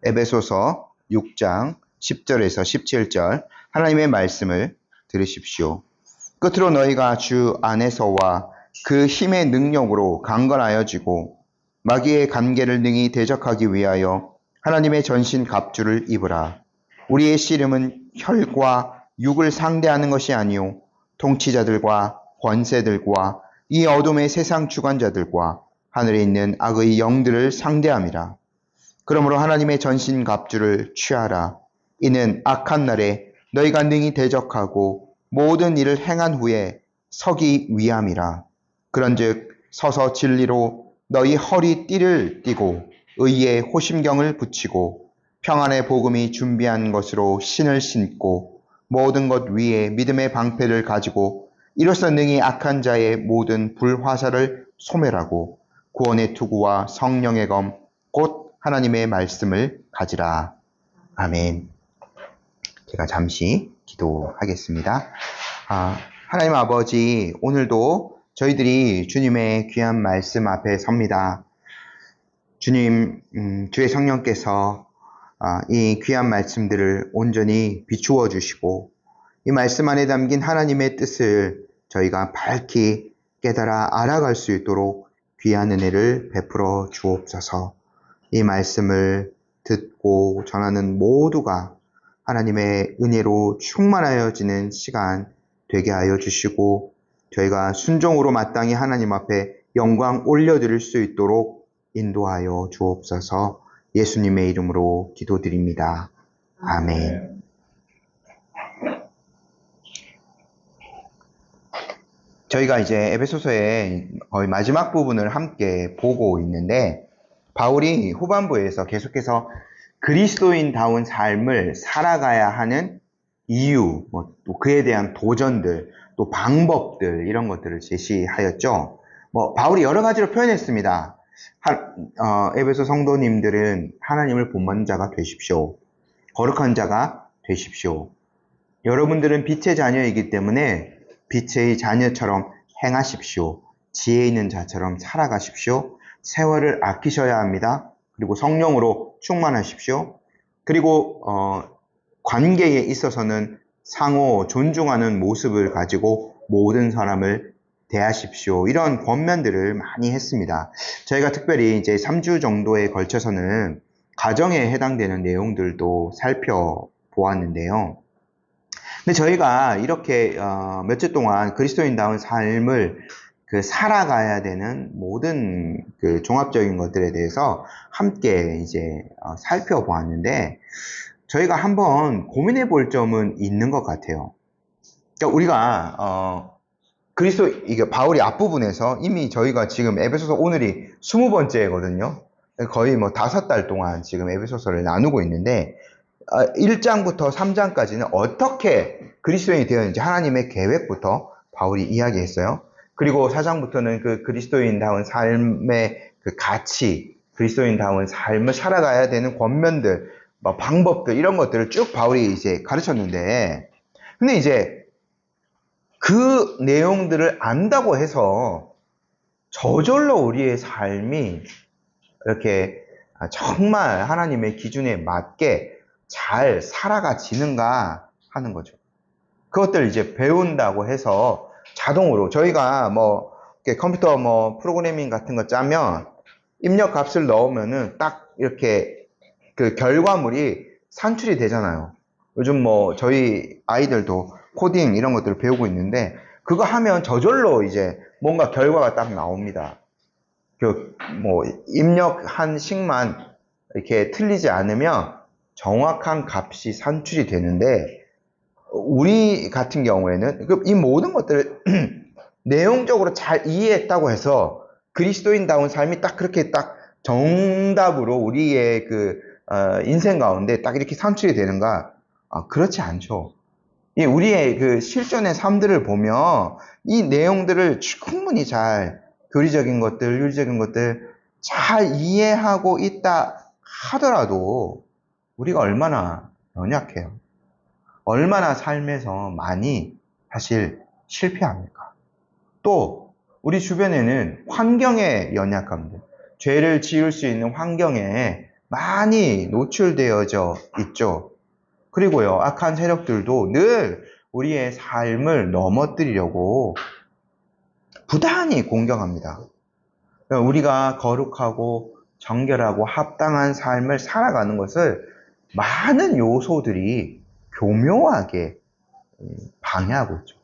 에베소서 6장 10절에서 17절 하나님의 말씀을 들으십시오. 끝으로 너희가 주 안에서와 그 힘의 능력으로 강건하여지고 마귀의 관계를 능히 대적하기 위하여 하나님의 전신 갑주를 입으라. 우리의 씨름은 혈과 육을 상대하는 것이 아니요 통치자들과 권세들과 이 어둠의 세상 주관자들과 하늘에 있는 악의 영들을 상대함이라. 그러므로 하나님의 전신 갑주를 취하라. 이는 악한 날에 너희가 능히 대적하고 모든 일을 행한 후에 서기 위함이라. 그런즉 서서 진리로 너희 허리띠를 띠고 의의 호심경을 붙이고 평안의 복음이 준비한 것으로 신을 신고 모든 것 위에 믿음의 방패를 가지고 이로써 능히 악한 자의 모든 불화살을 소멸하고 구원의 투구와 성령의 검 곧 하나님의 말씀을 가지라. 아멘. 제가 잠시 기도하겠습니다. 하나님 아버지, 오늘도 저희들이 주님의 귀한 말씀 앞에 섭니다. 주님, 주의 성령께서 이 귀한 말씀들을 온전히 비추어 주시고 이 말씀 안에 담긴 하나님의 뜻을 저희가 밝히 깨달아 알아갈 수 있도록 귀한 은혜를 베풀어 주옵소서. 이 말씀을 듣고 전하는 모두가 하나님의 은혜로 충만하여지는 시간 되게 하여 주시고 저희가 순종으로 마땅히 하나님 앞에 영광 올려드릴 수 있도록 인도하여 주옵소서. 예수님의 이름으로 기도드립니다. 아멘. 저희가 이제 에베소서의 거의 마지막 부분을 함께 보고 있는데 바울이 후반부에서 계속해서 그리스도인다운 삶을 살아가야 하는 이유, 또 그에 대한 도전들, 또 방법들 이런 것들을 제시하였죠. 바울이 여러 가지로 표현했습니다. 에베소 성도님들은 하나님을 본받는 자가 되십시오. 거룩한 자가 되십시오. 여러분들은 빛의 자녀이기 때문에 빛의 자녀처럼 행하십시오. 지혜 있는 자처럼 살아가십시오. 세월을 아끼셔야 합니다. 그리고 성령으로 충만하십시오. 그리고 관계에 있어서는 상호 존중하는 모습을 가지고 모든 사람을 대하십시오. 이런 권면들을 많이 했습니다. 저희가 특별히 이제 3주 정도에 걸쳐서는 가정에 해당되는 내용들도 살펴보았는데요. 근데 저희가 이렇게 몇 주 동안 그리스도인다운 삶을 살아가야 되는 모든 종합적인 것들에 대해서 함께 이제 살펴보았는데 저희가 한번 고민해 볼 점은 있는 것 같아요. 그러니까 우리가 이게 바울이 앞부분에서 이미 저희가 지금 에베소서 오늘이 20번째거든요. 거의 5달 동안 지금 에베소서를 나누고 있는데 1장부터 3장까지는 어떻게 그리스도인이 되었는지 하나님의 계획부터 바울이 이야기했어요. 그리고 4장부터는 그 그리스도인다운 삶의 그 가치, 그리스도인다운 삶을 살아가야 되는 권면들, 방법들 이런 것들을 쭉 바울이 이제 가르쳤는데 근데 이제 그 내용들을 안다고 해서 저절로 우리의 삶이 이렇게 정말 하나님의 기준에 맞게 잘 살아가지는가 하는 거죠. 그것들 이제 배운다고 해서 자동으로 저희가 컴퓨터 프로그래밍 같은 거 짜면 입력 값을 넣으면은 딱 이렇게 그 결과물이 산출이 되잖아요. 요즘 저희 아이들도 코딩 이런 것들을 배우고 있는데 그거 하면 저절로 이제 뭔가 결과가 딱 나옵니다. 입력한 식만 이렇게 틀리지 않으면 정확한 값이 산출이 되는데 우리 같은 경우에는 이 모든 것들을 내용적으로 잘 이해했다고 해서 그리스도인다운 삶이 딱 그렇게 딱 정답으로 우리의 인생 가운데 딱 이렇게 산출이 되는가? 그렇지 않죠. 우리의 실존의 삶들을 보면 이 내용들을 충분히 잘 교리적인 것들, 윤리적인 것들 잘 이해하고 있다 하더라도 우리가 얼마나 연약해요. 얼마나 삶에서 많이 사실 실패합니까? 또 우리 주변에는 환경에 연약함들, 죄를 지을 수 있는 환경에 많이 노출되어져 있죠. 그리고요, 악한 세력들도 늘 우리의 삶을 넘어뜨리려고 부단히 공격합니다. 우리가 거룩하고 정결하고 합당한 삶을 살아가는 것을 많은 요소들이 교묘하게 방해하고 있죠.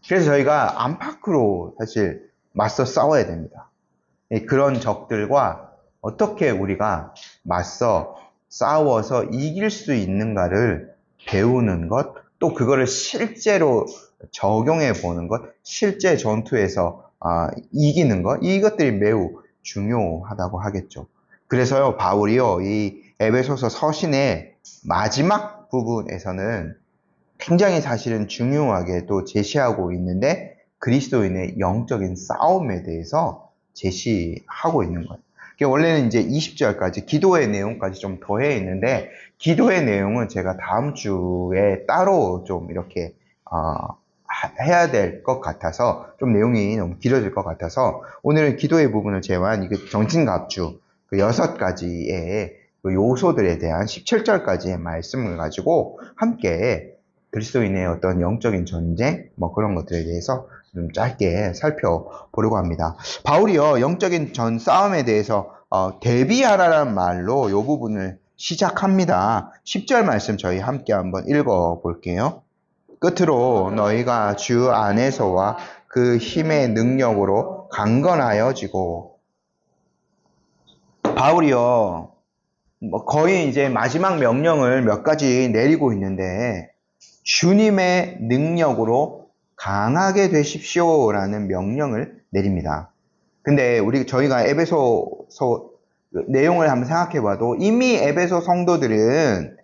그래서 저희가 안팎으로 사실 맞서 싸워야 됩니다. 그런 적들과 어떻게 우리가 맞서 싸워서 이길 수 있는가를 배우는 것, 또 그거를 실제로 적용해 보는 것, 실제 전투에서 이기는 것, 이것들이 매우 중요하다고 하겠죠. 그래서요, 바울이요, 이 에베소서 서신의 마지막 부분에서는 굉장히 사실은 중요하게 또 제시하고 있는데, 그리스도인의 영적인 싸움에 대해서 제시하고 있는 거예요. 원래는 이제 20절까지 기도의 내용까지 좀 더해 있는데, 기도의 내용은 제가 다음 주에 따로 좀 이렇게 해야 될 것 같아서, 좀 내용이 너무 길어질 것 같아서 오늘은 기도의 부분을 제외한 이게 정신갑주 그 6가지의 그 요소들에 대한 17절까지의 말씀을 가지고 함께 그리스도인의 어떤 영적인 전쟁 뭐 그런 것들에 대해서 좀 짧게 살펴보려고 합니다. 바울이요, 영적인 전 싸움에 대해서 대비하라는 말로 이 부분을 시작합니다. 10절 말씀 저희 함께 한번 읽어 볼게요. 끝으로 너희가 주 안에서와 그 힘의 능력으로 강건하여지고. 바울이요, 거의 이제 마지막 명령을 몇 가지 내리고 있는데, 주님의 능력으로 강하게 되십시오라는 명령을 내립니다. 근데 저희가 에베소서 내용을 한번 생각해 봐도 이미 에베소 성도들은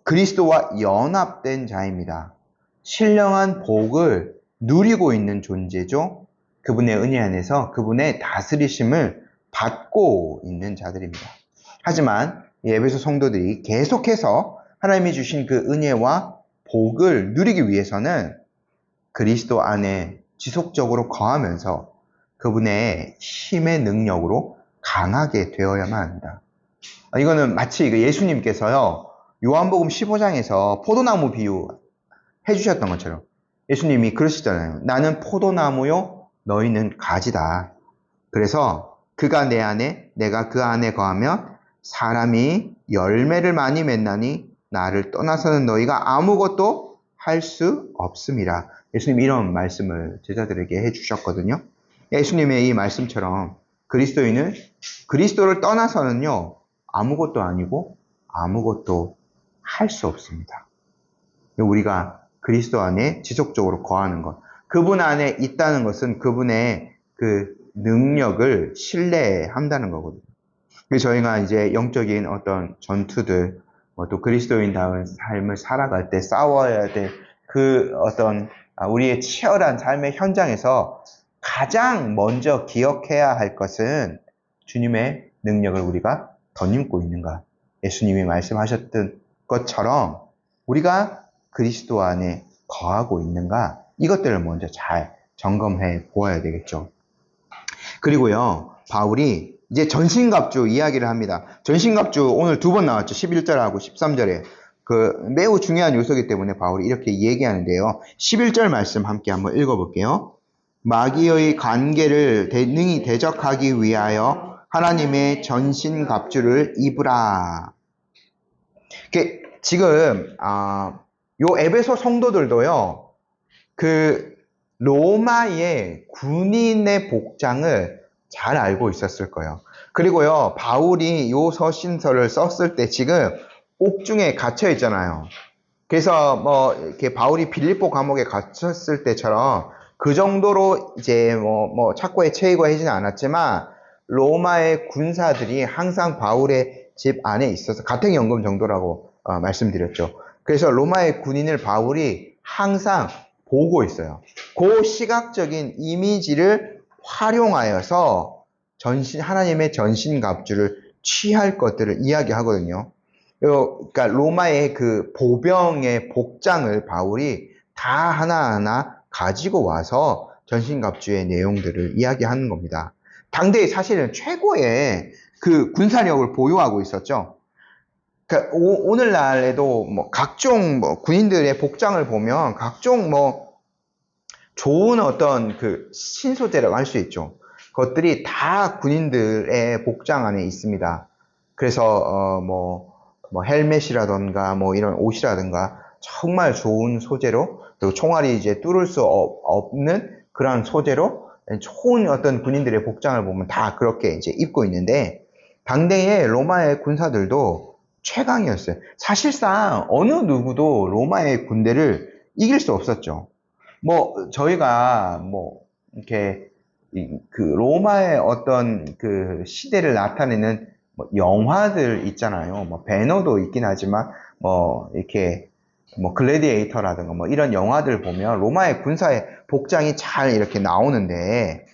그리스도와 연합된 자입니다. 신령한 복을 누리고 있는 존재죠. 그분의 은혜 안에서 그분의 다스리심을 받고 있는 자들입니다. 하지만 이 에베소 성도들이 계속해서 하나님이 주신 그 은혜와 복을 누리기 위해서는 그리스도 안에 지속적으로 거하면서 그분의 힘의 능력으로 강하게 되어야만 합니다. 이거는 마치 예수님께서요, 요한복음 15장에서 포도나무 비유 해주셨던 것처럼 예수님이 그러시잖아요. 나는 포도나무요, 너희는 가지다. 그래서 그가 내 안에, 내가 그 안에 거하면 사람이 열매를 많이 맺나니 나를 떠나서는 너희가 아무것도 할 수 없음이라. 예수님이 이런 말씀을 제자들에게 해주셨거든요. 예수님의 이 말씀처럼 그리스도인은 그리스도를 떠나서는요, 아무것도 아니고 아무것도 할 수 없습니다. 우리가 그리스도 안에 지속적으로 거하는 것, 그분 안에 있다는 것은 그분의 그 능력을 신뢰한다는 거거든요. 그래서 저희가 이제 영적인 어떤 전투들, 또 그리스도인다운 삶을 살아갈 때 싸워야 될 그 어떤 우리의 치열한 삶의 현장에서 가장 먼저 기억해야 할 것은 주님의 능력을 우리가 덧입고 있는가. 예수님이 말씀하셨던 것처럼 우리가 그리스도 안에 거하고 있는가, 이것들을 먼저 잘 점검해 보아야 되겠죠. 그리고요, 바울이 이제 전신갑주 이야기를 합니다. 전신갑주 오늘 2번 나왔죠. 11절하고 13절에. 매우 중요한 요소이기 때문에 바울이 이렇게 얘기하는데요. 11절 말씀 함께 한번 읽어볼게요. 마귀의 관계를 능히 대적하기 위하여 하나님의 전신갑주를 입으라. 지금 요 에베소 성도들도요, 로마의 군인의 복장을 잘 알고 있었을 거예요. 그리고요, 바울이 요 서신서를 썼을 때 지금 옥중에 갇혀 있잖아요. 그래서 이렇게 바울이 빌립보 감옥에 갇혔을 때처럼 그 정도로 이제 착고에 처해고 하지는 않았지만 로마의 군사들이 항상 바울의 집 안에 있어서 가택연금 정도라고 말씀드렸죠. 그래서 로마의 군인을 바울이 항상 보고 있어요. 그 시각적인 이미지를 활용하여서 하나님의 전신갑주를 취할 것들을 이야기하거든요. 그러니까 로마의 그 보병의 복장을 바울이 다 하나하나 가지고 와서 전신갑주의 내용들을 이야기하는 겁니다. 당대의 사실은 최고의 그 군사력을 보유하고 있었죠. 그러니까 오늘날에도 뭐 각종 뭐 군인들의 복장을 보면 각종 뭐 좋은 어떤 그 신소재라고 할 수 있죠. 그것들이 다 군인들의 복장 안에 있습니다. 그래서 뭐 헬멧이라던가 뭐 이런 옷이라든가 정말 좋은 소재로, 그리고 총알이 이제 뚫을 수 없는 그런 소재로 좋은 어떤 군인들의 복장을 보면 다 그렇게 이제 입고 있는데, 당대의 로마의 군사들도 최강이었어요. 사실상 어느 누구도 로마의 군대를 이길 수 없었죠. 뭐 저희가 뭐 이렇게 그 로마의 어떤 그 시대를 나타내는 뭐 영화들 있잖아요. 뭐 배너도 있긴 하지만 뭐 이렇게 뭐 글래디에이터라든가 뭐 이런 영화들 보면 로마의 군사의 복장이 잘 이렇게 나오는데,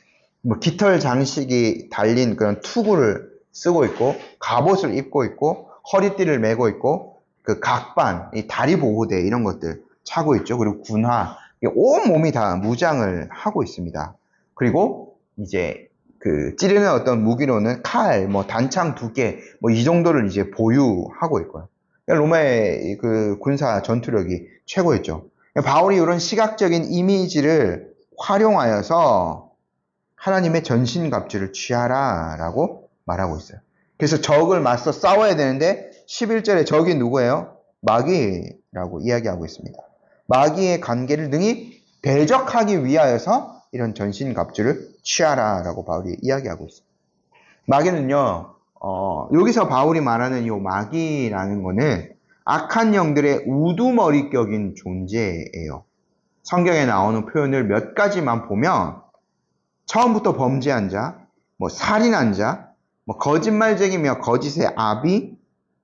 뭐 깃털 장식이 달린 그런 투구를 쓰고 있고, 갑옷을 입고 있고, 허리띠를 메고 있고, 그 각반, 이 다리 보호대 이런 것들 차고 있죠. 그리고 군화, 온 몸이 다 무장을 하고 있습니다. 그리고 이제 그 찌르는 어떤 무기로는 칼, 뭐 단창 2개, 뭐 이 정도를 이제 보유하고 있고요. 로마의 그 군사 전투력이 최고였죠. 바울이 이런 시각적인 이미지를 활용하여서 하나님의 전신갑주를 취하라 라고 말하고 있어요. 그래서 적을 맞서 싸워야 되는데 11절에 적이 누구예요? 마귀라고 이야기하고 있습니다. 마귀의 관계를 능히 대적하기 위하여서 이런 전신갑주를 취하라 라고 바울이 이야기하고 있습니다. 마귀는요, 여기서 바울이 말하는 이 마귀라는 거는 악한 영들의 우두머리격인 존재예요. 성경에 나오는 표현을 몇 가지만 보면, 처음부터 범죄한 자, 뭐 살인한 자, 뭐 거짓말쟁이며 거짓의 아비,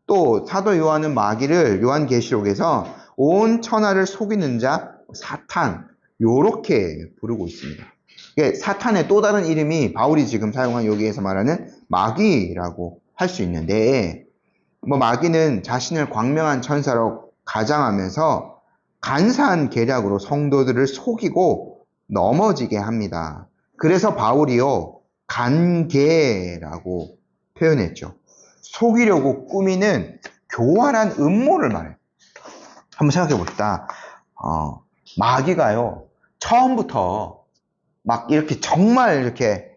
또 사도 요한은 마귀를 요한계시록에서 온 천하를 속이는 자, 사탄, 요렇게 부르고 있습니다. 사탄의 또 다른 이름이 바울이 지금 사용한 여기에서 말하는 마귀라고 할 수 있는데, 뭐 마귀는 자신을 광명한 천사로 가장하면서 간사한 계략으로 성도들을 속이고 넘어지게 합니다. 그래서 바울이요, 간계라고 표현했죠. 속이려고 꾸미는 교활한 음모를 말해요. 한번 생각해 봅시다. 마귀가요, 처음부터 막 이렇게 정말 이렇게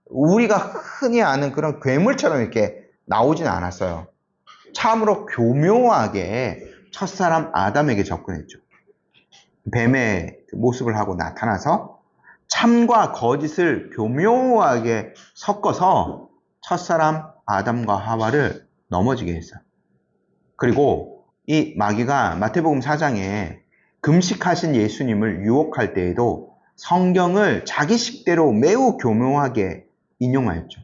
우리가 흔히 아는 그런 괴물처럼 이렇게 나오진 않았어요. 참으로 교묘하게 첫사람 아담에게 접근했죠. 뱀의 모습을 하고 나타나서 참과 거짓을 교묘하게 섞어서 첫사람 아담과 하와를 넘어지게 했어요. 그리고 이 마귀가 마태복음 4장에 금식하신 예수님을 유혹할 때에도 성경을 자기 식대로 매우 교묘하게 인용하였죠.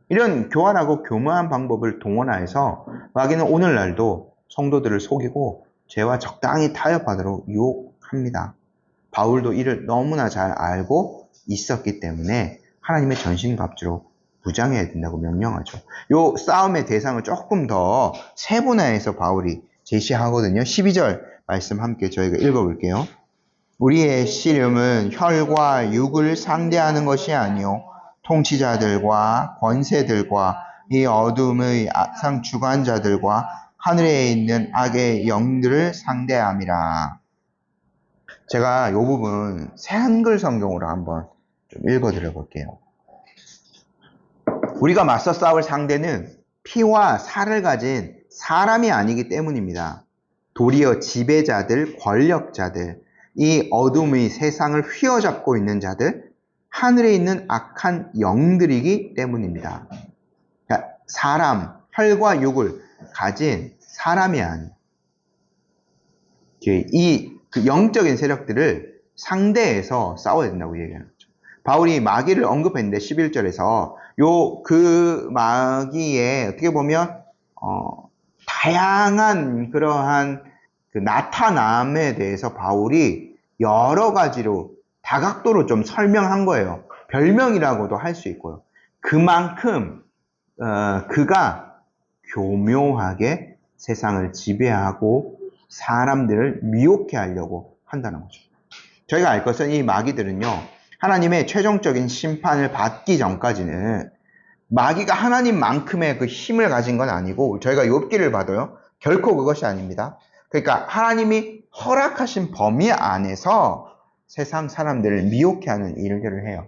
이런 교활하고 교묘한 방법을 동원하여서 마귀는 오늘날도 성도들을 속이고 죄와 적당히 타협하도록 유혹합니다. 바울도 이를 너무나 잘 알고 있었기 때문에 하나님의 전신갑주로 무장해야 된다고 명령하죠. 이 싸움의 대상을 조금 더 세분화해서 바울이 제시하거든요. 12절 말씀 함께 저희가 읽어볼게요. 우리의 씨름은 혈과 육을 상대하는 것이 아니요 통치자들과 권세들과 이 어둠의 상주관자들과 하늘에 있는 악의 영들을 상대함이라. 제가 이 부분 새 한글 성경으로 한번 좀 읽어드려 볼게요. 우리가 맞서 싸울 상대는 피와 살을 가진 사람이 아니기 때문입니다. 도리어 지배자들, 권력자들, 이 어둠의 세상을 휘어잡고 있는 자들, 하늘에 있는 악한 영들이기 때문입니다. 그러니까 사람, 혈과 육을 가진 사람이 아닌 그 영적인 세력들을 상대해서 싸워야 된다고 얘기하는 거죠. 바울이 마귀를 언급했는데 11절에서 그 마귀의 어떻게 보면 다양한 그러한 그 나타남에 대해서 바울이 여러 가지로 다각도로 좀 설명한 거예요. 별명이라고도 할 수 있고요. 그만큼 그가 교묘하게 세상을 지배하고 사람들을 미혹해 하려고 한다는 거죠. 저희가 알 것은 이 마귀들은요, 하나님의 최종적인 심판을 받기 전까지는 마귀가 하나님만큼의 그 힘을 가진 건 아니고, 저희가 욥기를 봐도요, 결코 그것이 아닙니다. 그러니까 하나님이 허락하신 범위 안에서 세상 사람들을 미혹해 하는 일들을 해요.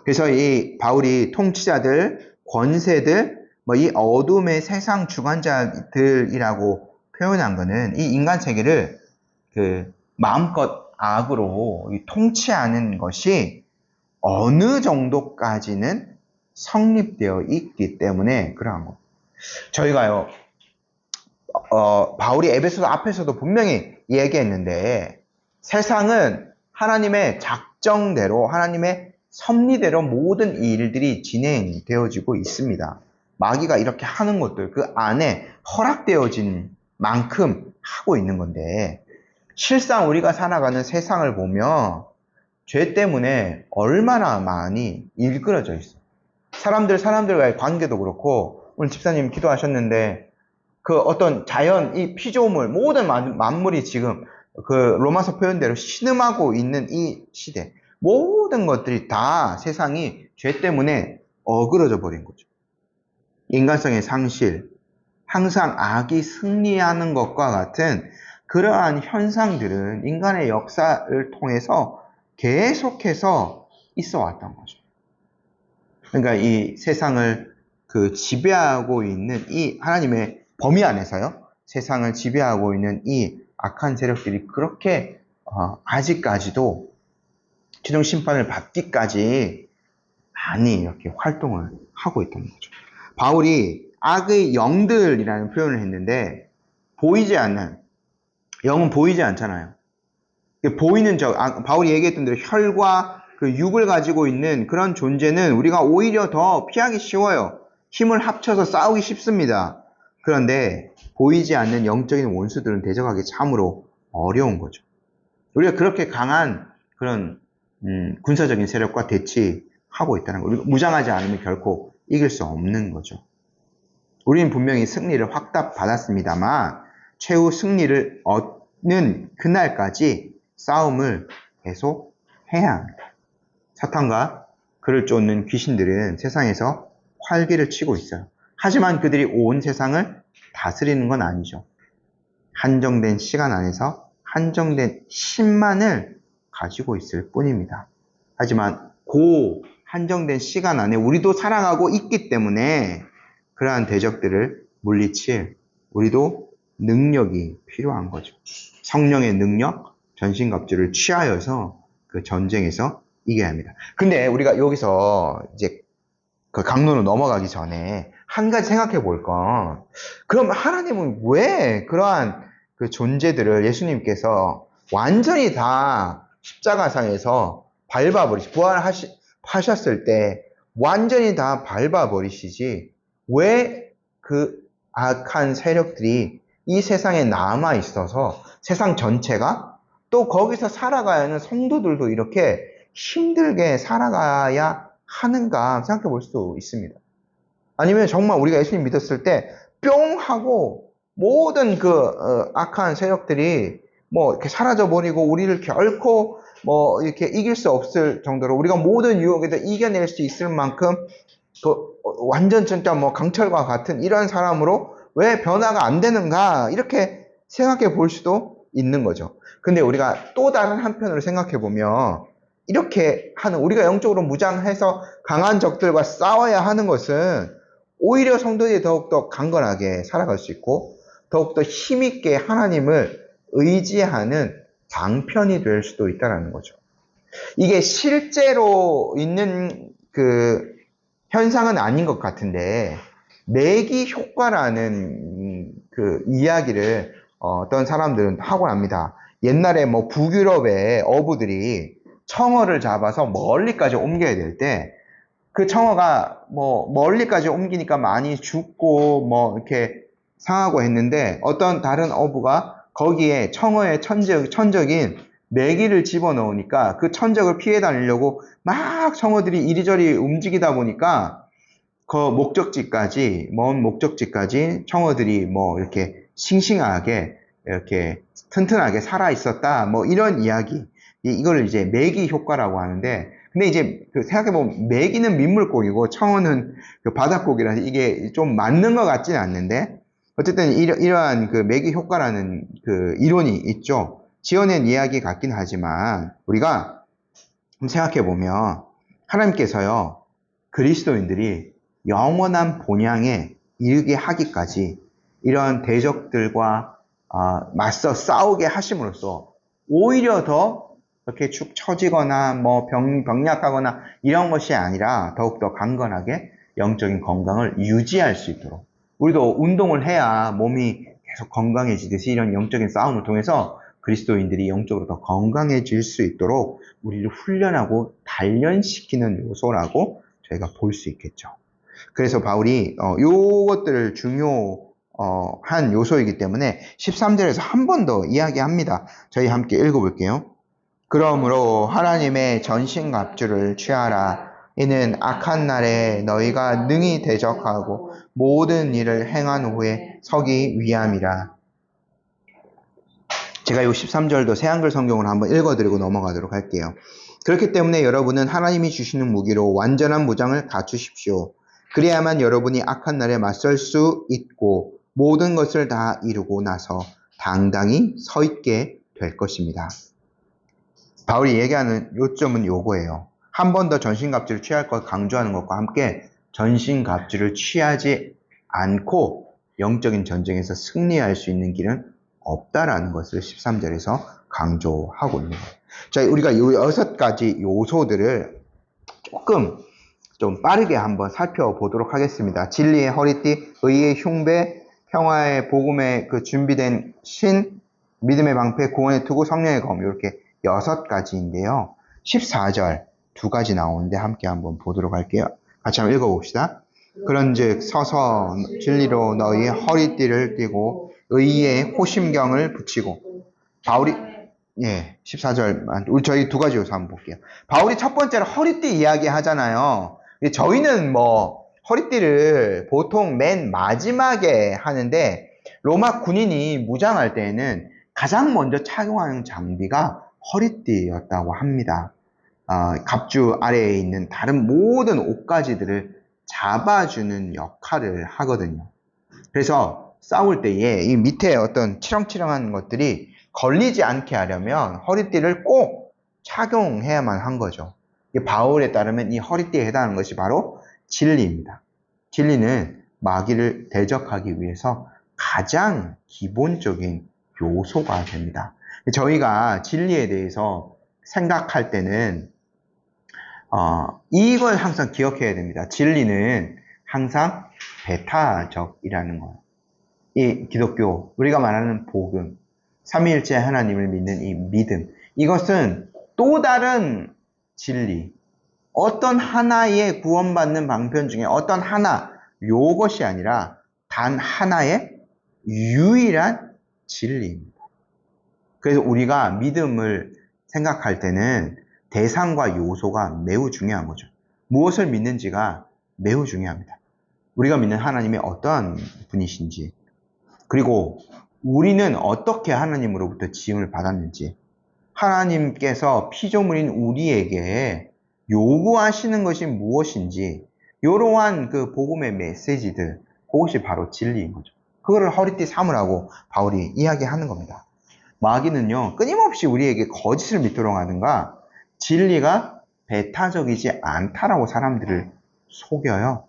그래서 이 바울이 통치자들, 권세들, 뭐 이 어둠의 세상 주관자들이라고 표현한 거는 이 인간 세계를 그 마음껏 악으로 통치하는 것이 어느 정도까지는 성립되어 있기 때문에 그러한 거. 저희가요, 바울이 에베소서 앞에서도 분명히 얘기했는데, 세상은 하나님의 작정대로, 하나님의 섭리대로 모든 일들이 진행되어지고 있습니다. 마귀가 이렇게 하는 것들, 그 안에 허락되어진 만큼 하고 있는 건데, 실상 우리가 살아가는 세상을 보면 죄 때문에 얼마나 많이 일그러져 있어요. 사람들과의 관계도 그렇고, 오늘 집사님 기도하셨는데, 그 어떤 자연, 이 피조물, 모든 만물이 지금 그 로마서 표현대로 신음하고 있는 이 시대, 모든 것들이 다 세상이 죄 때문에 어그러져 버린 거죠. 인간성의 상실, 항상 악이 승리하는 것과 같은 그러한 현상들은 인간의 역사를 통해서 계속해서 있어 왔던 거죠. 그러니까 이 세상을 그 지배하고 있는 이 하나님의 범위 안에서요, 세상을 지배하고 있는 이 악한 세력들이 그렇게 아직까지도 최종 심판을 받기까지 많이 이렇게 활동을 하고 있다는 거죠. 바울이 악의 영들이라는 표현을 했는데, 보이지 않는, 영은 보이지 않잖아요. 보이는 바울이 얘기했던 대로 혈과 그 육을 가지고 있는 그런 존재는 우리가 오히려 더 피하기 쉬워요. 힘을 합쳐서 싸우기 쉽습니다. 그런데 보이지 않는 영적인 원수들은 대적하기 참으로 어려운 거죠. 우리가 그렇게 강한 그런 군사적인 세력과 대치하고 있다는 거. 우리가 무장하지 않으면 결코 이길 수 없는 거죠. 우리는 분명히 승리를 확답받았습니다만 최후 승리를 얻는 그날까지 싸움을 계속 해야 합니다. 사탄과 그를 쫓는 귀신들은 세상에서 활기를 치고 있어요. 하지만 그들이 온 세상을 다스리는 건 아니죠. 한정된 시간 안에서 한정된 힘만을 가지고 있을 뿐입니다. 하지만 그 한정된 시간 안에 우리도 살아가고 있기 때문에 그러한 대적들을 물리칠 우리도 능력이 필요한 거죠. 성령의 능력, 전신갑주를 취하여서 그 전쟁에서 이겨야 합니다. 근데 우리가 여기서 이제 그 강론으로 넘어가기 전에 한 가지 생각해 볼 건, 그럼 하나님은 왜 그러한 그 존재들을 예수님께서 완전히 다 십자가상에서 부활하셨을 때 완전히 다 밟아버리시지, 왜 그 악한 세력들이 이 세상에 남아 있어서 세상 전체가 또 거기서 살아가야 하는 성도들도 이렇게 힘들게 살아가야 하는가 생각해 볼 수 있습니다. 아니면 정말 우리가 예수님 믿었을 때 뿅 하고 모든 그 악한 세력들이 뭐 이렇게 사라져 버리고 우리를 결코 뭐 이렇게 이길 수 없을 정도로 우리가 모든 유혹에도 이겨낼 수 있을 만큼 그 완전 진짜 뭐 강철과 같은 이런 사람으로 왜 변화가 안 되는가, 이렇게 생각해 볼 수도 있는 거죠. 근데 우리가 또 다른 한편으로 생각해 보면, 이렇게 하는, 우리가 영적으로 무장해서 강한 적들과 싸워야 하는 것은 오히려 성도들이 더욱더 강건하게 살아갈 수 있고 더욱더 힘있게 하나님을 의지하는 방편이 될 수도 있다는 거죠. 이게 실제로 있는 그 현상은 아닌 것 같은데, 매기 효과라는 그 이야기를 어떤 사람들은 하곤 합니다. 옛날에 뭐 북유럽의 어부들이 청어를 잡아서 멀리까지 옮겨야 될 때, 그 청어가 뭐 멀리까지 옮기니까 많이 죽고 뭐 이렇게 상하고 했는데, 어떤 다른 어부가 거기에 청어의 천적인 메기를 집어넣으니까 그 천적을 피해 다니려고 막 청어들이 이리저리 움직이다 보니까 그 목적지까지, 먼 목적지까지 청어들이 뭐 이렇게 싱싱하게 이렇게 튼튼하게 살아 있었다, 뭐 이런 이야기, 이걸 이제 매기 효과라고 하는데, 근데 이제 생각해보면 메기는 민물고기고 청어는 그 바닷고기라서 이게 좀 맞는 것 같지는 않는데 어쨌든 이러한 그 메기 효과라는 그 이론이 있죠. 지어낸 이야기 같긴 하지만 우리가 한번 생각해보면 하나님께서요 그리스도인들이 영원한 본향에 이르게 하기까지 이런 대적들과 맞서 싸우게 하심으로써 오히려 더 이렇게 축 처지거나 뭐 병약하거나 이런 것이 아니라 더욱더 강건하게 영적인 건강을 유지할 수 있도록 우리도 운동을 해야 몸이 계속 건강해지듯이 이런 영적인 싸움을 통해서 그리스도인들이 영적으로 더 건강해질 수 있도록 우리를 훈련하고 단련시키는 요소라고 저희가 볼 수 있겠죠. 그래서 바울이 요것들을 중요한 요소이기 때문에 13절에서 한 번 더 이야기합니다. 저희 함께 읽어볼게요. 그러므로 하나님의 전신갑주를 취하라. 이는 악한 날에 너희가 능히 대적하고 모든 일을 행한 후에 서기 위함이라. 제가 이 13절도 새한글 성경으로 한번 읽어드리고 넘어가도록 할게요. 그렇기 때문에 여러분은 하나님이 주시는 무기로 완전한 무장을 갖추십시오. 그래야만 여러분이 악한 날에 맞설 수 있고 모든 것을 다 이루고 나서 당당히 서 있게 될 것입니다. 바울이 얘기하는 요점은 요거예요. 한 번 더 전신갑주를 취할 것 강조하는 것과 함께 전신갑주를 취하지 않고 영적인 전쟁에서 승리할 수 있는 길은 없다라는 것을 13절에서 강조하고 있는 거예요. 자, 우리가 이 6가지 요소들을 조금 좀 빠르게 한번 살펴보도록 하겠습니다. 진리의 허리띠, 의의 흉배, 평화의 복음에 그 준비된 신, 믿음의 방패, 구원의 투구, 성령의 검 이렇게 6가지인데요. 14절 2가지 나오는데 함께 한번 보도록 할게요. 같이 한번 읽어봅시다. 그런즉 서서 진리로 너희의 허리띠를 띠고 의의 호심경을 붙이고 바울이 14절 우리 저희 2가지 요소 한번 볼게요. 바울이 첫 번째로 허리띠 이야기 하잖아요. 저희는 뭐 허리띠를 보통 맨 마지막에 하는데 로마 군인이 무장할 때에는 가장 먼저 착용하는 장비가 허리띠였다고 합니다. 갑주 아래에 있는 다른 모든 옷가지들을 잡아주는 역할을 하거든요. 그래서 싸울 때에 이 밑에 어떤 치렁치렁한 것들이 걸리지 않게 하려면 허리띠를 꼭 착용해야만 한 거죠. 바울에 따르면 이 허리띠에 해당하는 것이 바로 진리입니다. 진리는 마귀를 대적하기 위해서 가장 기본적인 요소가 됩니다. 저희가 진리에 대해서 생각할 때는 이걸 항상 기억해야 됩니다. 진리는 항상 배타적이라는 거예요. 이 기독교, 우리가 말하는 복음, 삼위일체 하나님을 믿는 이 믿음, 이것은 또 다른 진리, 어떤 하나의 구원받는 방편 중에 어떤 하나, 요것이 아니라 단 하나의 유일한 진리입니다. 그래서 우리가 믿음을 생각할 때는 대상과 요소가 매우 중요한 거죠. 무엇을 믿는지가 매우 중요합니다. 우리가 믿는 하나님이 어떠한 분이신지, 그리고 우리는 어떻게 하나님으로부터 지음을 받았는지, 하나님께서 피조물인 우리에게 요구하시는 것이 무엇인지, 이러한 그 복음의 메시지들, 그것이 바로 진리인 거죠. 그거를 허리띠 삼으라고 바울이 이야기하는 겁니다. 마귀는요, 끊임없이 우리에게 거짓을 믿도록 하든가, 진리가 배타적이지 않다라고 사람들을 속여요.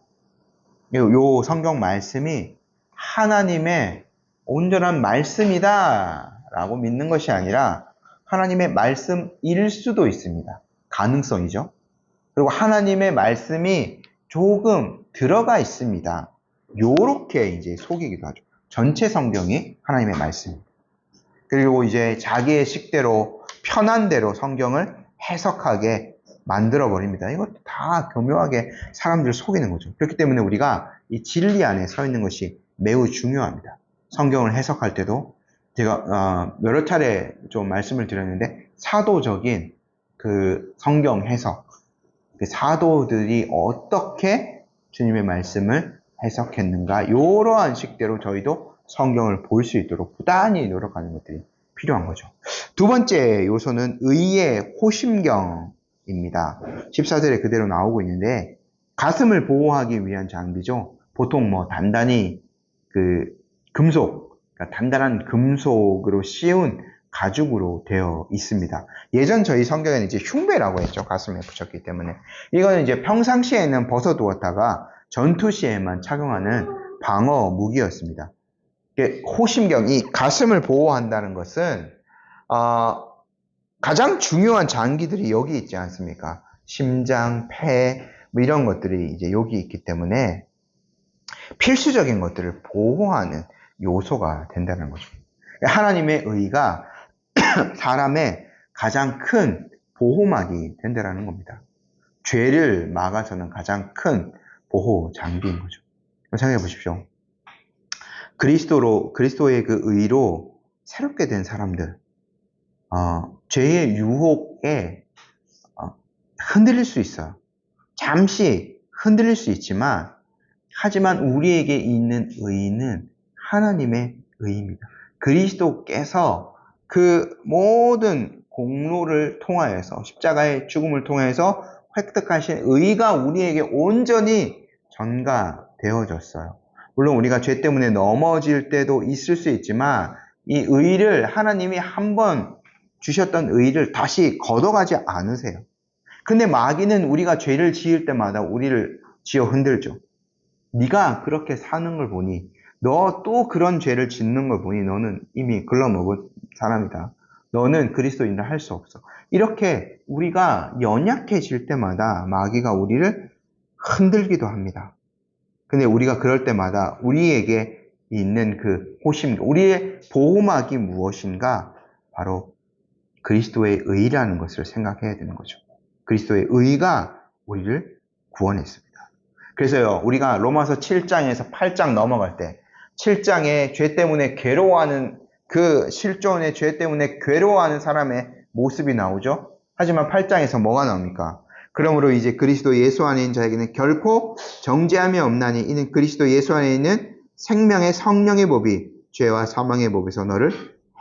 요 성경 말씀이 하나님의 온전한 말씀이다 라고 믿는 것이 아니라 하나님의 말씀일 수도 있습니다. 가능성이죠. 그리고 하나님의 말씀이 조금 들어가 있습니다. 요렇게 이제 속이기도 하죠. 전체 성경이 하나님의 말씀입니다. 그리고 이제 자기의 식대로 편한 대로 성경을 해석하게 만들어버립니다. 이것도 다 교묘하게 사람들을 속이는 거죠. 그렇기 때문에 우리가 이 진리 안에 서 있는 것이 매우 중요합니다. 성경을 해석할 때도 제가 여러 차례 좀 말씀을 드렸는데 사도적인 그 성경 해석, 그 사도들이 어떻게 주님의 말씀을 해석했는가, 이러한 식대로 저희도 성경을 볼 수 있도록 부단히 노력하는 것들이 필요한 거죠. 두 번째 요소는 의의 호심경입니다. 장비입니다. 14절에 그대로 나오고 있는데 가슴을 보호하기 위한 장비죠. 보통 뭐 단단히 금속, 그러니까 단단한 금속으로 씌운 가죽으로 되어 있습니다. 예전 저희 성경에는 이제 흉배라고 했죠. 가슴에 붙였기 때문에. 이거는 이제 평상시에는 벗어두었다가 전투 시에만 착용하는 방어 무기였습니다. 호심경, 이 가슴을 보호한다는 것은 가장 중요한 장기들이 여기 있지 않습니까? 심장, 폐, 뭐 이런 것들이 이제 여기 있기 때문에 필수적인 것들을 보호하는 요소가 된다는 거죠. 하나님의 의가 사람의 가장 큰 보호막이 된다는 겁니다. 죄를 막아서는 가장 큰 보호 장비인 거죠. 생각해 보십시오. 그리스도의 그 의로 새롭게 된 사람들, 죄의 유혹에 흔들릴 수 있어요. 잠시 흔들릴 수 있지만, 하지만 우리에게 있는 의는 하나님의 의입니다. 그리스도께서 그 모든 공로를 통하여서, 십자가의 죽음을 통해서 획득하신 의가 우리에게 온전히 전가되어졌어요. 물론 우리가 죄 때문에 넘어질 때도 있을 수 있지만 이 의를 하나님이 한번 주셨던 의를 다시 걷어가지 않으세요. 근데 마귀는 우리가 죄를 지을 때마다 우리를 지어 흔들죠. 네가 그렇게 사는 걸 보니, 너 또 그런 죄를 짓는 걸 보니 너는 이미 글러먹은 사람이다. 너는 그리스도인을 할 수 없어. 이렇게 우리가 연약해질 때마다 마귀가 우리를 흔들기도 합니다. 근데 우리가 그럴 때마다 우리에게 있는 그 호심, 우리의 보호막이 무엇인가? 바로 그리스도의 의라는 것을 생각해야 되는 거죠. 그리스도의 의가 우리를 구원했습니다. 그래서요, 우리가 로마서 7장에서 8장 넘어갈 때 7장에 죄 때문에 괴로워하는 그 실존의 죄 때문에 괴로워하는 사람의 모습이 나오죠. 하지만 8장에서 뭐가 나옵니까? 그러므로 이제 그리스도 예수 안에 있는 자에게는 결코 정죄함이 없나니 이는 그리스도 예수 안에 있는 생명의 성령의 법이 죄와 사망의 법에서 너를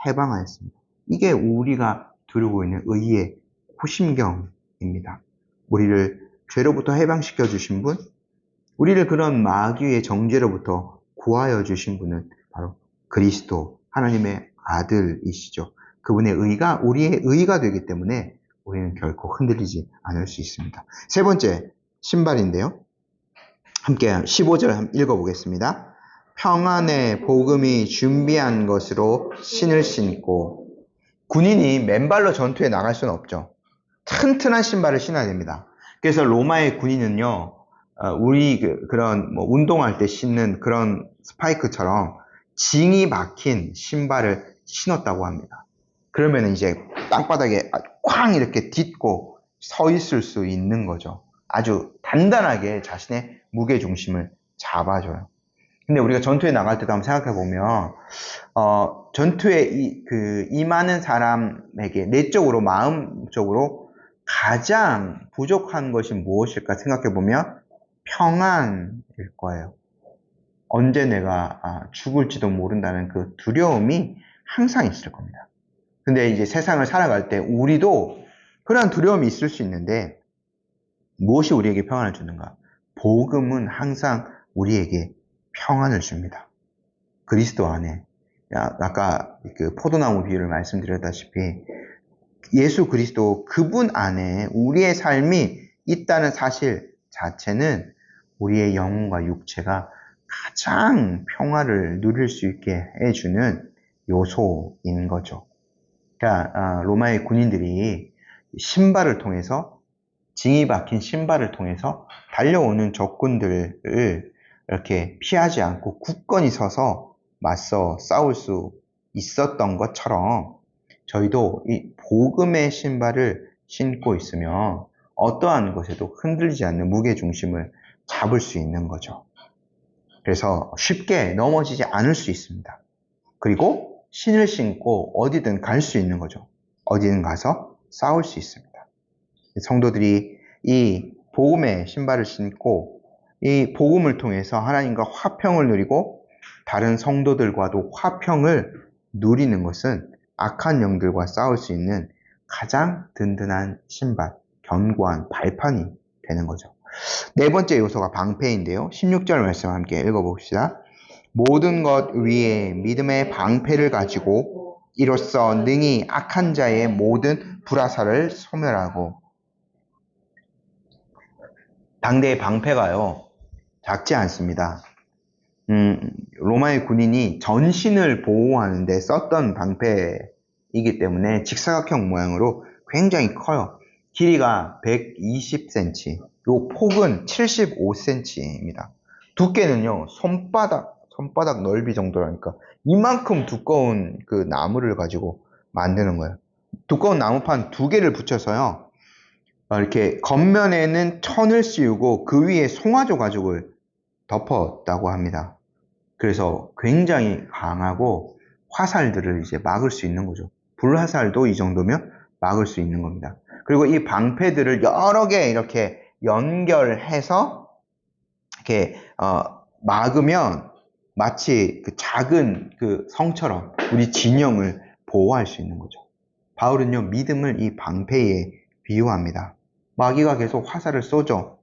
해방하였습니다. 이게 우리가 두르고 있는 의의 호심경입니다. 우리를 죄로부터 해방시켜 주신 분, 우리를 그런 마귀의 정죄로부터 구하여 주신 분은 바로 그리스도, 하나님의 아들이시죠. 그분의 의가 우리의 의가 되기 때문에 우리는 결코 흔들리지 않을 수 있습니다. 세 번째, 신발인데요. 함께 15절 읽어보겠습니다. 평안의 복음이 준비한 것으로 신을 신고, 군인이 맨발로 전투에 나갈 수는 없죠. 튼튼한 신발을 신어야 됩니다. 그래서 로마의 군인은요, 우리 그런 뭐 운동할 때 신는 그런 스파이크처럼 징이 박힌 신발을 신었다고 합니다. 그러면 이제 땅바닥에 쾅 이렇게 딛고 서 있을 수 있는 거죠. 아주 단단하게 자신의 무게중심을 잡아줘요. 근데 우리가 전투에 나갈 때도 한번 생각해 보면, 전투에 임하는 사람에게 내적으로, 마음적으로 가장 부족한 것이 무엇일까 생각해 보면 평안일 거예요. 언제 내가 죽을지도 모른다는 그 두려움이 항상 있을 겁니다. 근데 이제 세상을 살아갈 때 우리도 그런 두려움이 있을 수 있는데 무엇이 우리에게 평안을 주는가? 복음은 항상 우리에게 평안을 줍니다. 그리스도 안에. 아까 그 포도나무 비유를 말씀드렸다시피 예수 그리스도 그분 안에 우리의 삶이 있다는 사실 자체는 우리의 영혼과 육체가 가장 평화를 누릴 수 있게 해주는 요소인 거죠. 그러니까 로마의 군인들이 신발을 통해서, 징이 박힌 신발을 통해서 달려오는 적군들을 이렇게 피하지 않고 굳건히 서서 맞서 싸울 수 있었던 것처럼 저희도 이 복음의 신발을 신고 있으면 어떠한 것에도 흔들리지 않는 무게중심을 잡을 수 있는 거죠. 그래서 쉽게 넘어지지 않을 수 있습니다. 그리고 신을 신고 어디든 갈 수 있는 거죠. 어디든 가서 싸울 수 있습니다. 성도들이 이 복음의 신발을 신고 이 복음을 통해서 하나님과 화평을 누리고 다른 성도들과도 화평을 누리는 것은 악한 영들과 싸울 수 있는 가장 든든한 신발, 견고한 발판이 되는 거죠. 네 번째 요소가 방패인데요. 16절 말씀 함께 읽어봅시다. 모든 것 위에 믿음의 방패를 가지고 이로써 능히 악한 자의 모든 불화살을 소멸하고. 당대의 방패가요, 작지 않습니다. 로마의 군인이 전신을 보호하는데 썼던 방패이기 때문에 직사각형 모양으로 굉장히 커요. 길이가 120cm, 요 폭은 75cm입니다. 두께는요, 손바닥 넓이 정도라니까 이만큼 두꺼운 그 나무를 가지고 만드는 거예요. 두꺼운 나무판 2개를 붙여서요, 이렇게 겉면에는 천을 씌우고 그 위에 송아조 가죽을 덮었다고 합니다. 그래서 굉장히 강하고 화살들을 이제 막을 수 있는 거죠. 불화살도 이 정도면 막을 수 있는 겁니다. 그리고 이 방패들을 여러 개 이렇게 연결해서 이렇게 막으면 마치 그 작은 그 성처럼 우리 진영을 보호할 수 있는 거죠. 바울은요, 믿음을 이 방패에 비유합니다. 마귀가 계속 화살을 쏘죠.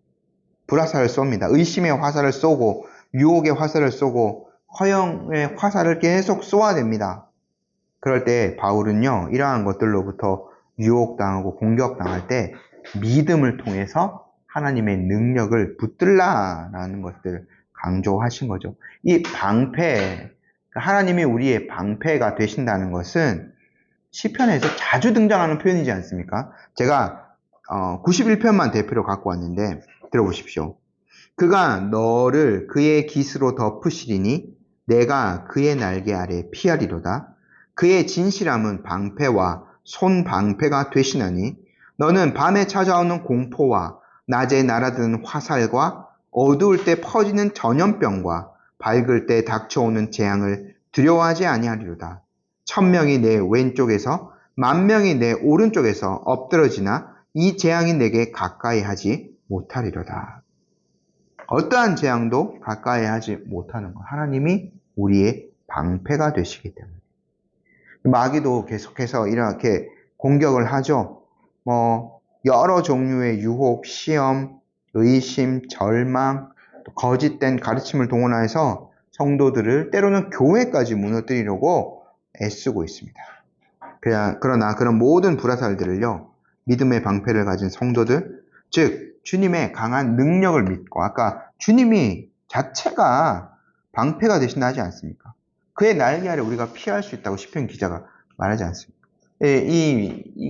불화살을 쏩니다. 의심의 화살을 쏘고 유혹의 화살을 쏘고 허영의 화살을 계속 쏘아댑니다. 그럴 때 바울은요, 이러한 것들로부터 유혹당하고 공격당할 때 믿음을 통해서 하나님의 능력을 붙들라라는 것들을 강조하신 거죠. 이 방패, 하나님이 우리의 방패가 되신다는 것은 시편에서 자주 등장하는 표현이지 않습니까? 제가 91편만 대표로 갖고 왔는데 들어보십시오. 그가 너를 그의 깃으로 덮으시리니 내가 그의 날개 아래 피하리로다. 그의 진실함은 방패와 손방패가 되시나니 너는 밤에 찾아오는 공포와 낮에 날아드는 화살과 어두울 때 퍼지는 전염병과 밝을 때 닥쳐오는 재앙을 두려워하지 아니하리로다. 1000명이 내 왼쪽에서 10,000명이 내 오른쪽에서 엎드러지나 이 재앙이 내게 가까이 하지 못하리로다. 어떠한 재앙도 가까이 하지 못하는 것. 하나님이 우리의 방패가 되시기 때문에. 마귀도 계속해서 이렇게 공격을 하죠. 여러 종류의 유혹, 시험, 의심, 절망, 거짓된 가르침을 동원해서 성도들을 때로는 교회까지 무너뜨리려고 애쓰고 있습니다. 그러나 그런 모든 불화살들을요, 믿음의 방패를 가진 성도들, 즉 주님의 강한 능력을 믿고, 아까 주님이 자체가 방패가 되신다 하지 않습니까? 그의 날개 아래 우리가 피할 수 있다고 시편 기자가 말하지 않습니까?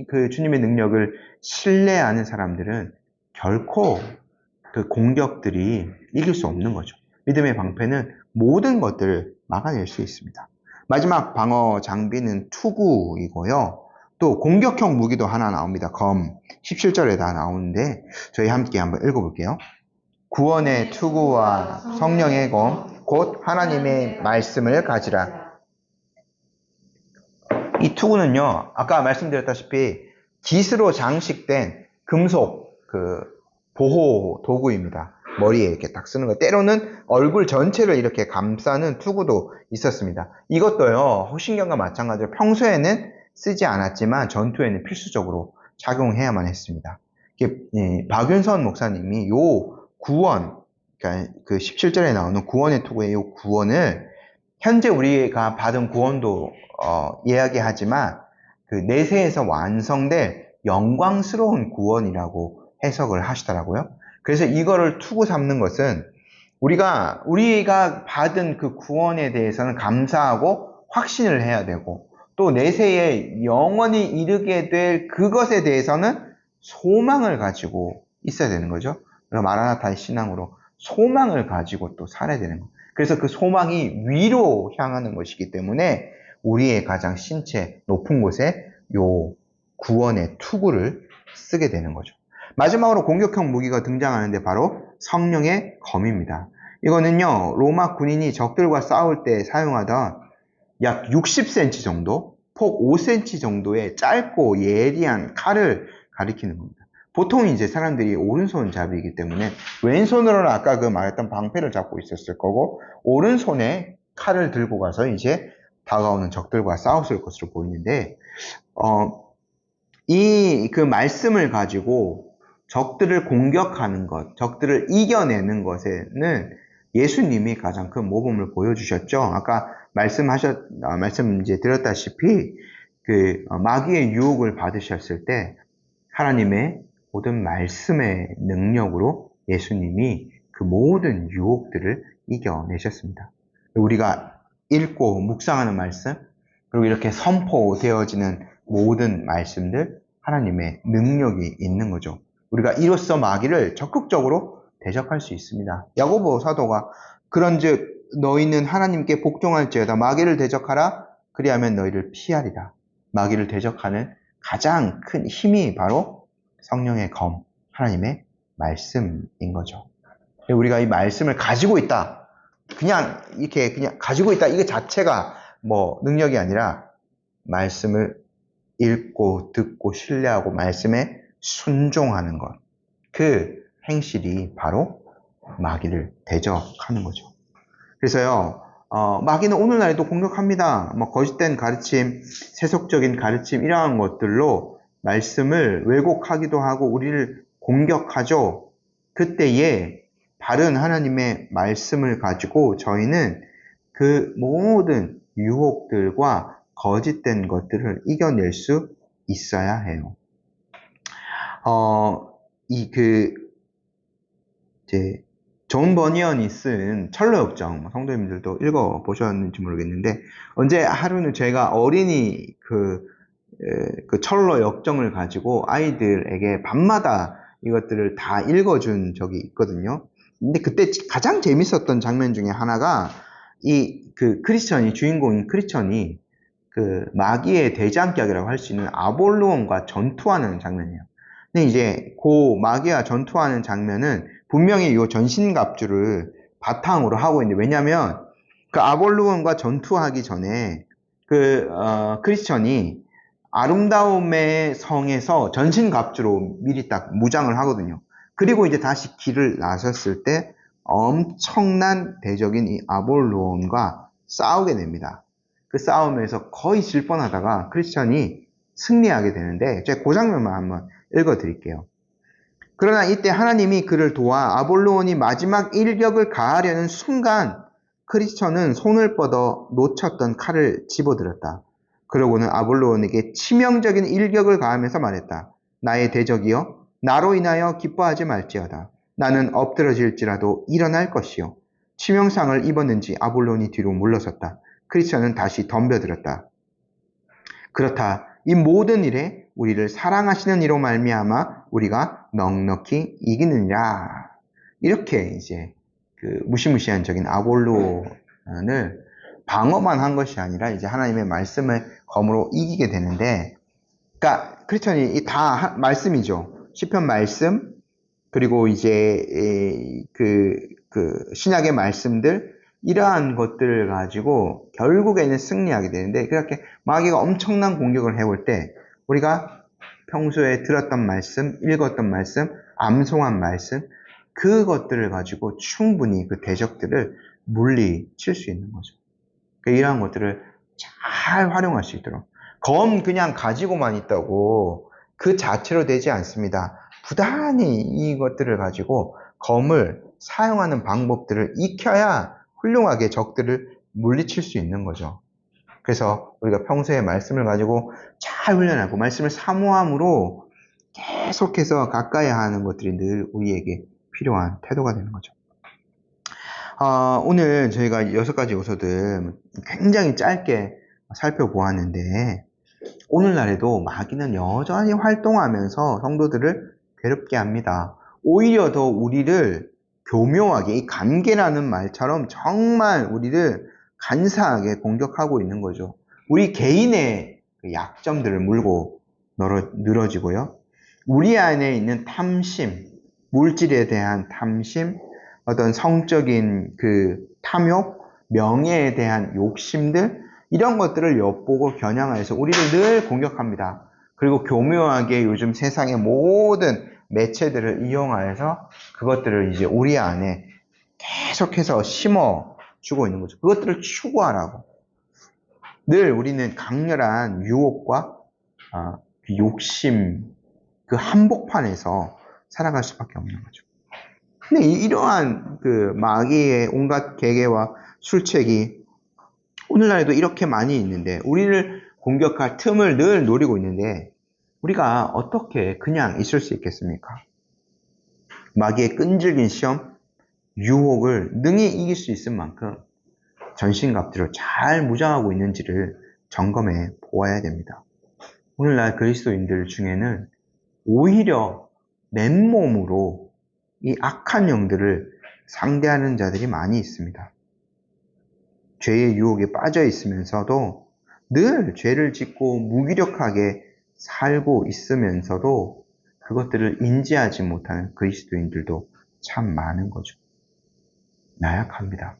그 주님의 능력을 신뢰하는 사람들은 결코 그 공격들이 이길 수 없는 거죠. 믿음의 방패는 모든 것들을 막아낼 수 있습니다. 마지막 방어 장비는 투구이고요. 또 공격형 무기도 하나 나옵니다. 검. 17절에 다 나오는데 저희 함께 한번 읽어볼게요. 구원의 투구와 성령의 검, 곧 하나님의 말씀을 가지라. 이 투구는요, 아까 말씀드렸다시피 깃으로 장식된 금속 보호 도구입니다. 머리에 이렇게 딱 쓰는 거. 때로는 얼굴 전체를 이렇게 감싸는 투구도 있었습니다. 이것도요, 호신경과 마찬가지로 평소에는 쓰지 않았지만 전투에는 필수적으로 착용해야만 했습니다. 박윤선 목사님이 요 구원, 그러니까 그 17절에 나오는 구원의 투구의 요 구원을 현재 우리가 받은 구원도 이야기하지만 그 내세에서 완성될 영광스러운 구원이라고 해석을 하시더라고요. 그래서 이거를 투구 삼는 것은 우리가 받은 그 구원에 대해서는 감사하고 확신을 해야 되고, 또 내세에 영원히 이르게 될 그것에 대해서는 소망을 가지고 있어야 되는 거죠. 마라나타의 신앙으로 소망을 가지고 또 살아야 되는 거예요. 그래서 그 소망이 위로 향하는 것이기 때문에 우리의 가장 신체 높은 곳에 요 구원의 투구를 쓰게 되는 거죠. 마지막으로 공격형 무기가 등장하는데 바로 성령의 검입니다. 이거는요, 로마 군인이 적들과 싸울 때 사용하던 약 60cm 정도, 폭 5cm 정도의 짧고 예리한 칼을 가리키는 겁니다. 보통 이제 사람들이 오른손잡이이기 때문에 왼손으로는 아까 그 말했던 방패를 잡고 있었을 거고, 오른손에 칼을 들고 가서 이제 다가오는 적들과 싸웠을 것으로 보이는데, 이 그 말씀을 가지고 적들을 공격하는 것, 적들을 이겨내는 것에는 예수님이 가장 큰 모범을 보여주셨죠. 아까 말씀 이제 드렸다시피, 마귀의 유혹을 받으셨을 때, 하나님의 모든 말씀의 능력으로 예수님이 그 모든 유혹들을 이겨내셨습니다. 우리가 읽고 묵상하는 말씀, 그리고 이렇게 선포되어지는 모든 말씀들, 하나님의 능력이 있는 거죠. 우리가 이로써 마귀를 적극적으로 대적할 수 있습니다. 야고보 사도가 그런즉 너희는 하나님께 복종할지어다 마귀를 대적하라 그리하면 너희를 피하리라. 마귀를 대적하는 가장 큰 힘이 바로 성령의 검, 하나님의 말씀인 거죠. 우리가 이 말씀을 가지고 있다. 그냥 가지고 있다. 이게 자체가 능력이 아니라 말씀을 읽고 듣고 신뢰하고 말씀에 순종하는 것. 그 행실이 바로 마귀를 대적하는 거죠. 그래서요, 마귀는 오늘날에도 공격합니다. 거짓된 가르침, 세속적인 가르침, 이러한 것들로 말씀을 왜곡하기도 하고 우리를 공격하죠. 그때에 바른 하나님의 말씀을 가지고 저희는 그 모든 유혹들과 거짓된 것들을 이겨낼 수 있어야 해요. 존 버니언이 쓴 철로역정, 성도님들도 읽어보셨는지 모르겠는데, 언제 하루는 제가 어린이 그 철로역정을 가지고 아이들에게 밤마다 이것들을 다 읽어준 적이 있거든요. 근데 그때 가장 재밌었던 장면 중에 하나가 주인공인 크리스천이 그 마귀의 대장격이라고 할 수 있는 아볼로온과 전투하는 장면이에요. 근데 이제 마귀와 전투하는 장면은 분명히 이 전신갑주를 바탕으로 하고 있는데, 왜냐면 그 아볼로온과 전투하기 전에 크리스천이 아름다움의 성에서 전신갑주로 미리 딱 무장을 하거든요. 그리고 이제 다시 길을 나섰을 때 엄청난 대적인 이 아볼로온과 싸우게 됩니다. 그 싸움에서 거의 질 뻔하다가 크리스천이 승리하게 되는데, 제가 그 장면만 한번 읽어드릴게요. 그러나 이때 하나님이 그를 도와 아볼로온이 마지막 일격을 가하려는 순간 크리스천은 손을 뻗어 놓쳤던 칼을 집어들었다. 그러고는 아볼로온에게 치명적인 일격을 가하면서 말했다. 나의 대적이여, 나로 인하여 기뻐하지 말지어다. 나는 엎드러질지라도 일어날 것이요. 치명상을 입었는지 아볼로온이 뒤로 물러섰다. 크리스천은 다시 덤벼들었다. 그렇다. 이 모든 일에 우리를 사랑하시는 이로 말미암아 우리가 넉넉히 이기느니라. 이렇게 이제 무시무시한 적인 아볼로온을 방어만 한 것이 아니라 이제 하나님의 말씀을 검으로 이기게 되는데, 그러니까 크리스천이 다 말씀이죠. 시편 말씀, 그리고 이제 신약의 말씀들, 이러한 것들을 가지고 결국에는 승리하게 되는데, 그렇게 마귀가 엄청난 공격을 해올 때 우리가 평소에 들었던 말씀, 읽었던 말씀, 암송한 말씀, 그것들을 가지고 충분히 그 대적들을 물리칠 수 있는 거죠. 이러한 것들을 잘 활용할 수 있도록. 검 그냥 가지고만 있다고 그 자체로 되지 않습니다. 부단히 이것들을 가지고 검을 사용하는 방법들을 익혀야 훌륭하게 적들을 물리칠 수 있는 거죠. 그래서 우리가 평소에 말씀을 가지고 잘 훈련하고 말씀을 사모함으로 계속해서 가까이 하는 것들이 늘 우리에게 필요한 태도가 되는 거죠. 오늘 저희가 6가지 요소들 굉장히 짧게 살펴보았는데, 오늘날에도 마귀는 여전히 활동하면서 성도들을 괴롭게 합니다. 오히려 더 우리를 교묘하게, 이 간계라는 말처럼 정말 우리를 간사하게 공격하고 있는 거죠. 우리 개인의 약점들을 물고 늘어지고요. 우리 안에 있는 탐심, 물질에 대한 탐심, 어떤 성적인 탐욕, 명예에 대한 욕심들, 이런 것들을 엿보고 겨냥해서 우리를 늘 공격합니다. 그리고 교묘하게 요즘 세상의 모든 매체들을 이용하여서 그것들을 이제 우리 안에 계속해서 심어주고 있는 거죠. 그것들을 추구하라고. 늘 우리는 강렬한 유혹과 욕심, 그 한복판에서 살아갈 수밖에 없는 거죠. 근데 이러한 그 마귀의 온갖 계계와 술책이 오늘날에도 이렇게 많이 있는데 우리를 공격할 틈을 늘 노리고 있는데 우리가 어떻게 그냥 있을 수 있겠습니까? 마귀의 끈질긴 시험, 유혹을 능히 이길 수 있을 만큼 전신갑주로 잘 무장하고 있는지를 점검해 보아야 됩니다. 오늘날 그리스도인들 중에는 오히려 맨몸으로 이 악한 영들을 상대하는 자들이 많이 있습니다. 죄의 유혹에 빠져 있으면서도 늘 죄를 짓고 무기력하게 살고 있으면서도 그것들을 인지하지 못하는 그리스도인들도 참 많은 거죠. 나약합니다.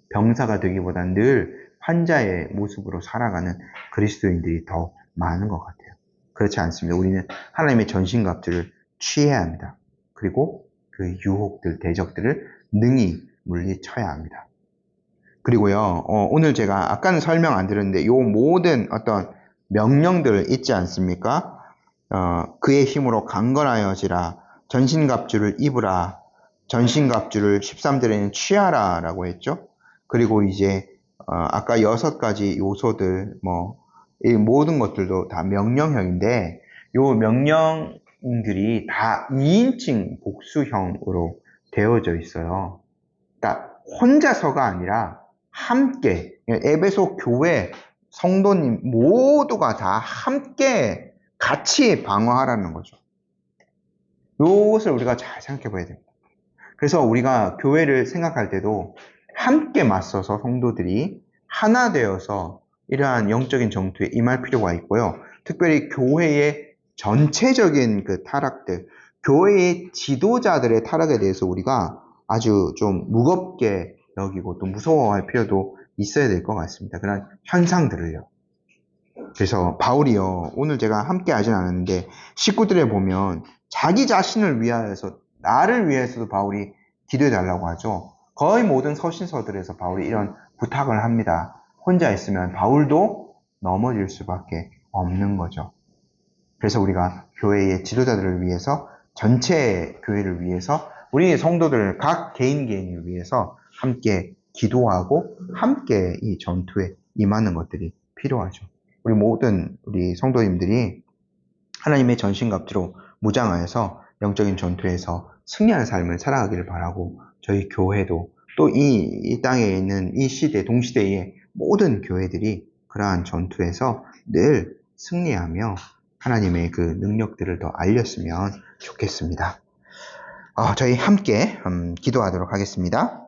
병사가 되기보단 늘 환자의 모습으로 살아가는 그리스도인들이 더 많은 것 같아요. 그렇지 않습니다. 우리는 하나님의 전신갑주를 취해야 합니다. 그리고 그 유혹들, 대적들을 능히 물리쳐야 합니다. 그리고요, 오늘 제가 아까는 설명 안 드렸는데 요 모든 어떤 명령들 있지 않습니까? 그의 힘으로 강건하여지라, 전신갑주를 입으라, 전신갑주를 13절에는 취하라 라고 했죠. 그리고 이제 아까 6가지 요소들 이 모든 것들도 다 명령형인데 요 명령들이 다 2인칭 복수형으로 되어져 있어요. 그러니까 혼자서가 아니라 함께 에베소 교회 성도님 모두가 다 함께 같이 방어하라는 거죠. 이것을 우리가 잘 생각해 봐야 됩니다. 그래서 우리가 교회를 생각할 때도 함께 맞서서 성도들이 하나 되어서 이러한 영적인 전투에 임할 필요가 있고요. 특별히 교회의 전체적인 그 타락들, 교회의 지도자들의 타락에 대해서 우리가 아주 좀 무겁게 여기고 또 무서워할 필요도 있어야 될 것 같습니다. 그런 현상들을요. 그래서 바울이요, 오늘 제가 함께 하진 않았는데 19절에 보면 자기 자신을 위하여서, 나를 위해서도 바울이 기도해 달라고 하죠. 거의 모든 서신서들에서 바울이 이런 부탁을 합니다. 혼자 있으면 바울도 넘어질 수밖에 없는 거죠. 그래서 우리가 교회의 지도자들을 위해서, 전체 교회를 위해서, 우리 성도들 각 개인을 위해서 함께 기도하고 함께 이 전투에 임하는 것들이 필요하죠. 우리 모든 우리 성도님들이 하나님의 전신갑주로 무장하여서 영적인 전투에서 승리하는 삶을 살아가기를 바라고, 저희 교회도 또 이 땅에 있는 이 시대, 동시대의 모든 교회들이 그러한 전투에서 늘 승리하며 하나님의 그 능력들을 더 알렸으면 좋겠습니다. 저희 함께 기도하도록 하겠습니다.